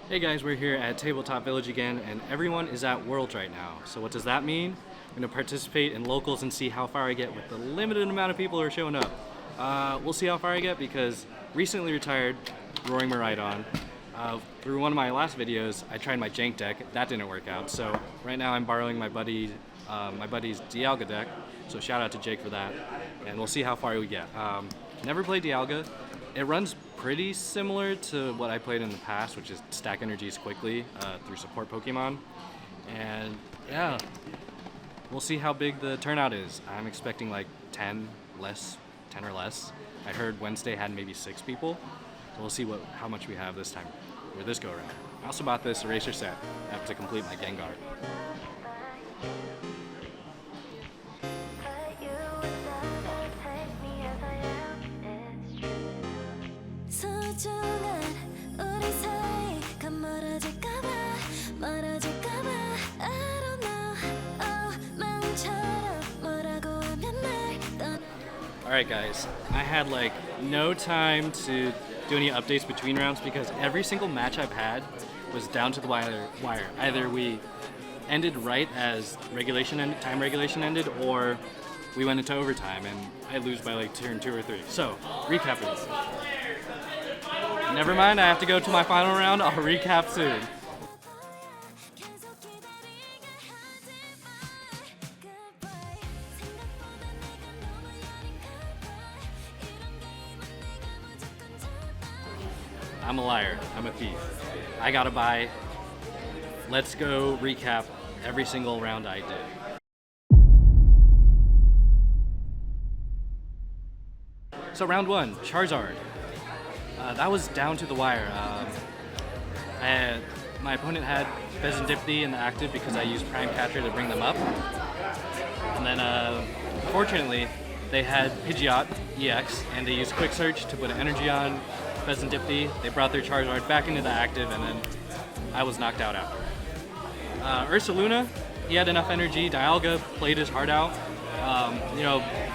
Hey guys, we're here at Tabletop Village again, and everyone is at Worlds right now. So what does that mean? I'm going to participate in locals and see how far I get with the limited amount of people who are showing up. We'll see how far I get because recently retired Roaring Miraidon. Through one of my last videos, I tried my jank deck. That didn't work out. So right now I'm borrowing my buddy's Dialga deck. So shout out to Jake for that, and we'll see how far we get. Never played Dialga. It runs pretty similar to what I played in the past, which is stack energies quickly through support Pokemon. And yeah, we'll see how big the turnout is. I'm expecting like 10 or less. I heard Wednesday had maybe 6 people. So we'll see how much we have this time, or this go around. I also bought this eraser set. I have to complete my Gengar. Alright guys, I had like no time to do any updates between rounds because every single match I've had was down to the wire. Either we ended right as time regulation ended, or we went into overtime and I lose by like turn 2 or 3. So, recap it. Never mind, I have to go to my final round. I'll recap soon. I'm a liar. I'm a thief. I gotta buy. Let's go recap every single round I did. So round 1, Charizard. That was down to the wire. My opponent had Bezendipity in the active because I used Prime Catcher to bring them up. And then, fortunately, they had Pidgeot EX, and they used Quick Search to put an energy on Bezendipity. They brought their Charizard back into the active, and then I was knocked out after. Ursaluna, he had enough energy. Dialga played his heart out. I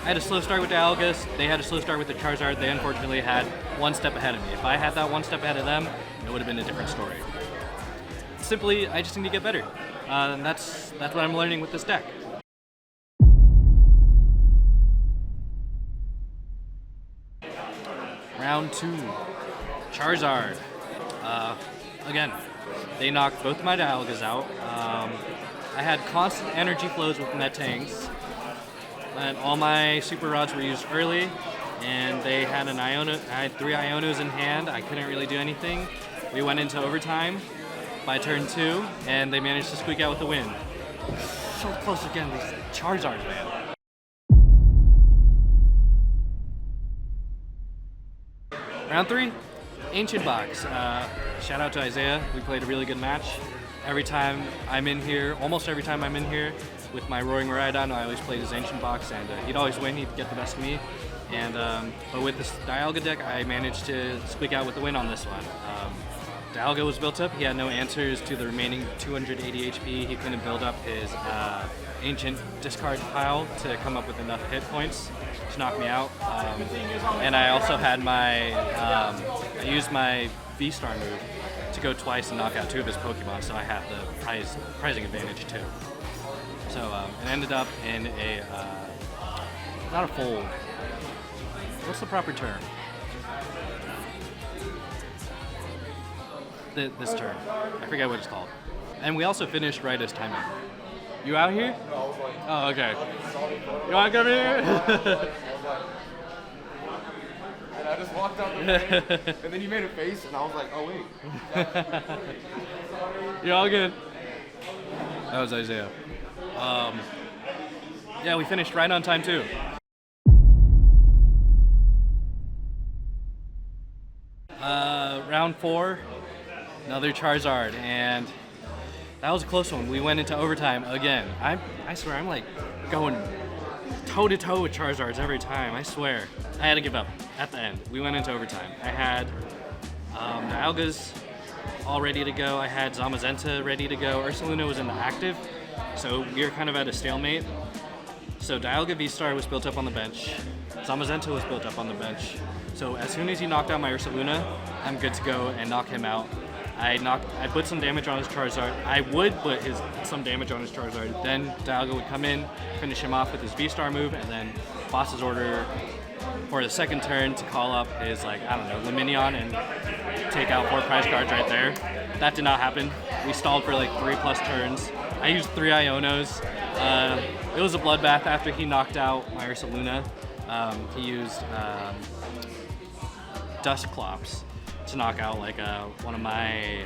had a slow start with Dialga. They had a slow start with the Charizard. They unfortunately had one step ahead of me. If I had that one step ahead of them, it would have been a different story. Simply, I just need to get better. And that's what I'm learning with this deck. Round 2, Charizard. Again, they knocked both my Dialgas out. I had constant energy flows with Metangs, and all my Super Rods were used early, and they had I had 3 Ionos in hand. I couldn't really do anything. We went into overtime by turn 2, and they managed to squeak out with the win. So close again, these Charizards, man. Round 3, Ancient Box. Shout out to Isaiah. We played a really good match. Every time I'm in here, almost every time I'm in here with my Roaring Miraidon, I always played his Ancient Box, and he'd always win. He'd get the best of me. And but with this Dialga deck, I managed to squeak out with the win on this one. Dialga was built up. He had no answers to the remaining 280 HP. He couldn't build up his Ancient discard pile to come up with enough hit points to knock me out. And I also had I used my V-Star move to go twice and knock out 2 of his Pokemon, so I had the pricing advantage too. So it ended up in a, not a fold. What's the proper term? This turn. I forget what it's called. And we also finished right as time ended. You out here? Oh, okay. You wanna come here? And I just walked out the way, and then you made a face, and I was like, oh wait. You're all good. That was Isaiah. Yeah, we finished right on time too. Round 4, another Charizard, and that was a close one. We went into overtime again. I swear, I'm like going toe-to-toe with Charizards every time, I swear. I had to give up at the end. We went into overtime. I had Dialgas all ready to go. I had Zamazenta ready to go. Ursaluna was in the active, so we were kind of at a stalemate. So Dialga V-Star was built up on the bench. Zamazenta was built up on the bench. So as soon as he knocked out my Ursaluna, I'm good to go and knock him out. I put some damage on his Charizard. I would put some damage on his Charizard. Then Dialga would come in, finish him off with his V-Star move, and then boss's order for the second turn to call up his, like, I don't know, Luminion and take out 4 prize cards right there. That did not happen. We stalled for like 3+ turns. I used 3 Ionos. It was a bloodbath after he knocked out my Ursaluna. He used Dusclops to knock out like one of my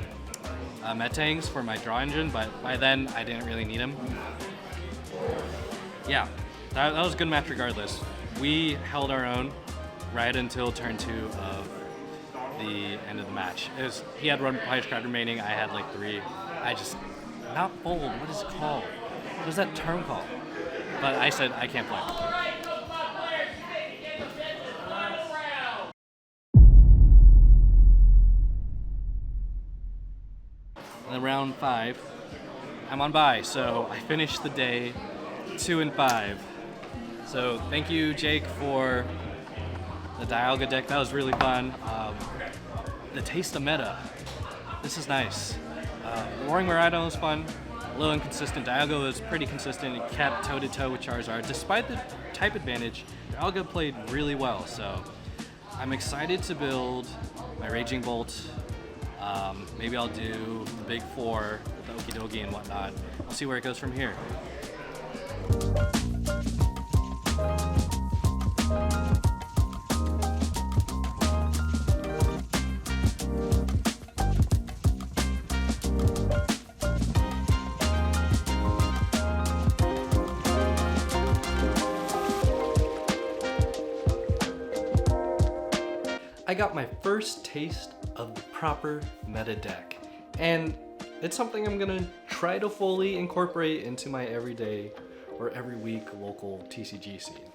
Metangs for my draw engine, but by then I didn't really need him. Yeah, that was a good match regardless. We held our own right until turn 2 of the end of the match. He had 1 prize card remaining, I had like 3. Not fold, what is it called? What is that term called? But I said I can't play. And then round 5, I'm on bye, so I finished the day 2-5. So thank you, Jake, for the Dialga deck. That was really fun. The taste of meta. This is nice. Roaring Miraidon was fun. A little inconsistent. Dialga was pretty consistent. It kept toe-to-toe with Charizard. Despite the type advantage, Dialga played really well. So I'm excited to build my Raging Bolt. Maybe I'll do the big 4, the Okie Dokie and whatnot. We'll see where it goes from here. I got my first taste of the proper meta deck, and it's something I'm gonna try to fully incorporate into my everyday or every week local TCG scene.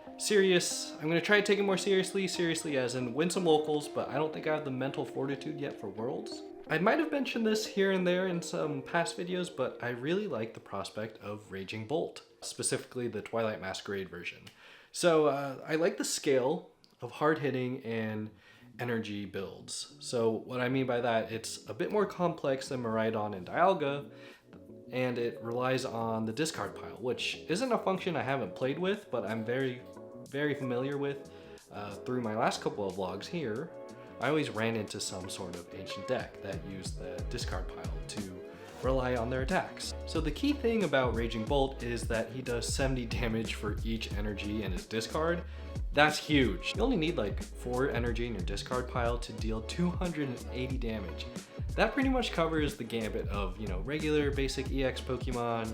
I'm gonna try to take it more seriously as in win some locals, but I don't think I have the mental fortitude yet for Worlds. I might have mentioned this here and there in some past videos, but I really like the prospect of Raging Bolt, specifically the Twilight Masquerade version. So I like the scale of hard hitting and energy builds. So what I mean by that, it's a bit more complex than Miraidon and Dialga, and it relies on the discard pile, which isn't a function I haven't played with, but I'm very, very familiar with through my last couple of vlogs here. I always ran into some sort of ancient deck that used the discard pile to rely on their attacks. So the key thing about Raging Bolt is that he does 70 damage for each energy in his discard. That's huge. You only need like 4 energy in your discard pile to deal 280 damage. That pretty much covers the gambit of, regular basic EX Pokemon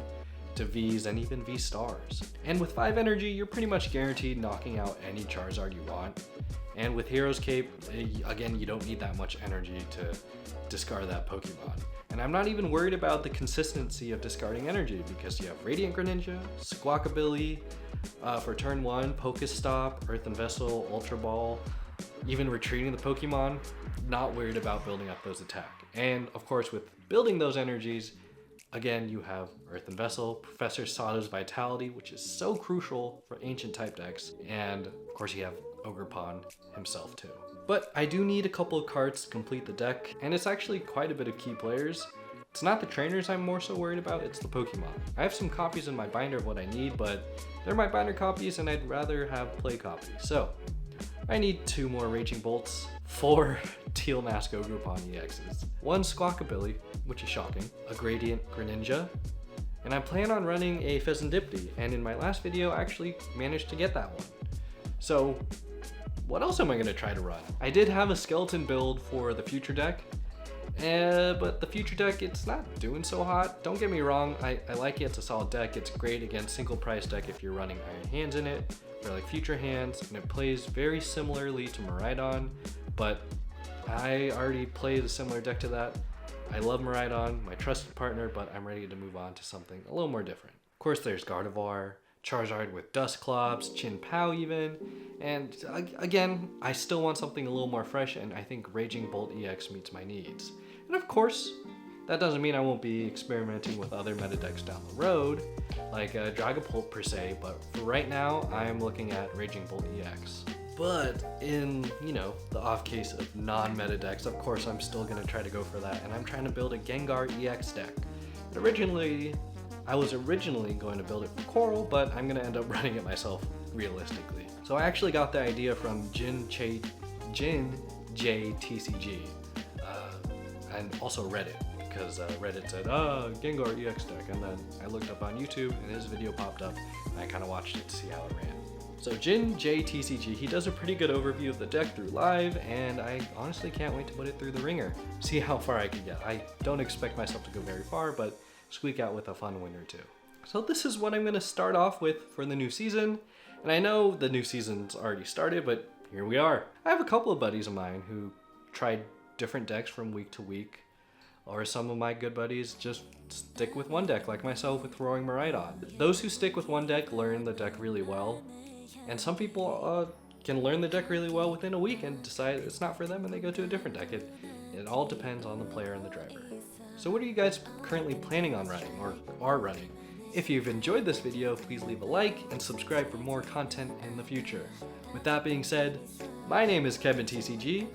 to Vs and even V-Stars. And with 5 energy, you're pretty much guaranteed knocking out any Charizard you want. And with Hero's Cape, again, you don't need that much energy to discard that Pokemon. And I'm not even worried about the consistency of discarding energy because you have Radiant Greninja, Squawkabilly, for turn 1, Pokestop, Earthen Vessel, Ultra Ball, even retreating the Pokemon, not worried about building up those attack. And of course with building those energies, again you have Earthen Vessel, Professor Sato's Vitality, which is so crucial for ancient type decks, and of course you have Ogerpon himself too. But I do need a couple of cards to complete the deck, and it's actually quite a bit of key players. It's not the trainers I'm more so worried about, it's the Pokemon. I have some copies in my binder of what I need, but they're my binder copies and I'd rather have play copies. So I need 2 more Raging Bolts, 4 Teal Mask Ogerpon EXs, 1 Squawkabilly, which is shocking, a Gradient Greninja, and I plan on running a Pheasantipede, and in my last video I actually managed to get that one. So what else am I going to try to run? I did have a skeleton build for the future deck, but the future deck, it's not doing so hot. Don't get me wrong, I like it, it's a solid deck. It's great against single price deck if you're running Iron Hands in it, or like future hands, and it plays very similarly to Miraidon, but I already played a similar deck to that. I love Miraidon, my trusted partner, but I'm ready to move on to something a little more different. Of course there's Gardevoir, Charizard with Dusclops, Chin Pao even, and again, I still want something a little more fresh, and I think Raging Bolt EX meets my needs. And of course, that doesn't mean I won't be experimenting with other meta decks down the road, like Dragapult per se, but for right now, I'm looking at Raging Bolt EX. But in, you know, the off case of non-meta decks, of course I'm still gonna try to go for that, and I'm trying to build a Gengar EX deck. And I was originally going to build it for Coral, but I'm gonna end up running it myself, realistically. So I actually got the idea from Jin J TCG, and also Reddit, because Reddit said, Gengar EX deck, and then I looked up on YouTube and his video popped up, and I kind of watched it to see how it ran. So Jin J TCG, he does a pretty good overview of the deck through live, and I honestly can't wait to put it through the ringer, see how far I can get. I don't expect myself to go very far, but squeak out with a fun win or two. So this is what I'm gonna start off with for the new season, and I know the new season's already started, but here we are. I have a couple of buddies of mine who tried different decks from week to week, or some of my good buddies just stick with one deck, like myself with Roaring Miraidon. Those who stick with one deck learn the deck really well, and some people can learn the deck really well within a week and decide it's not for them and they go to a different deck. It all depends on the player and the driver. So what are you guys currently planning on running or are running? If you've enjoyed this video, please leave a like and subscribe for more content in the future. With that being said, my name is Kevin TCG,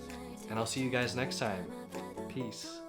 and I'll see you guys next time. Peace.